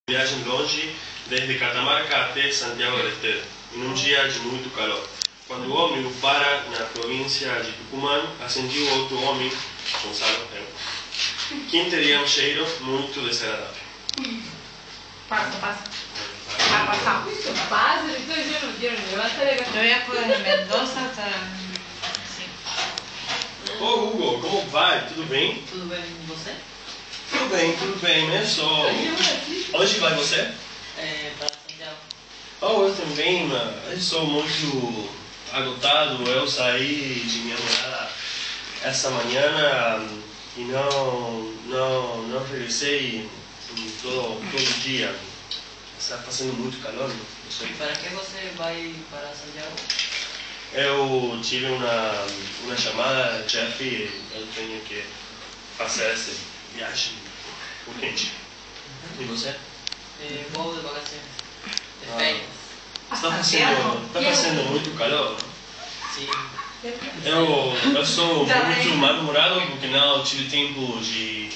Viagem longe desde Catamarca até Santiago del Estero, em um dia de muito calor. Quando o ônibus para na província de Tucumã, ascendiu outro homem, Gonçalo, quem teria um cheiro muito desagradável. Pasa. Pasa, entonces yo no quiero ni levantar el Yo viajo desde Mendoza hasta... Sí. Ô Hugo, como vai? Tudo bem? Tudo bem com você? Tudo bem, né? Hoje vai você? Para Santiago. Oh, eu também, eu sou muito agotado. Eu saí de minha namorada essa manhã e não regressei todo dia. Está fazendo muito calor, não sei. E para que você vai para Santiago? Eu tive uma chamada de chefe e eu tenho que fazer essa viagem urgente. E você? Vou de vacaciones. De férias. Está fazendo muito calor? Sim. Eu sou muito mal-humorado porque não tive tempo de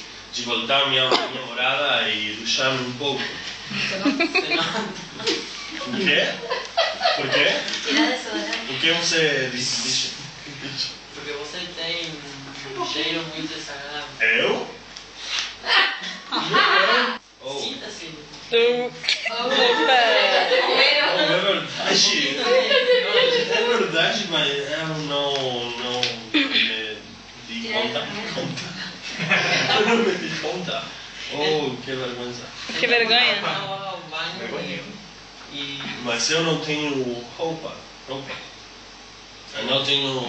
voltar minha namorada e duchar-me um pouco. Por quê? Por quê? Por que você disse? Porque você tem um cheiro muito desagradável. Eu? Oh. Sinta-se. É verdade, mas eu não me di conta. Eu não me di conta. Oh, que vergonha. Que vergonha. Não ao banho e... Mas eu não tenho roupa. Eu não tenho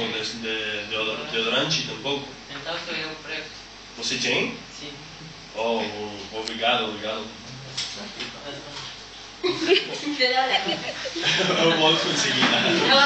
deodorante tampouco. Então sou eu preto. Você tem? Sim. Oh, obrigado. Eu volto conseguir. No,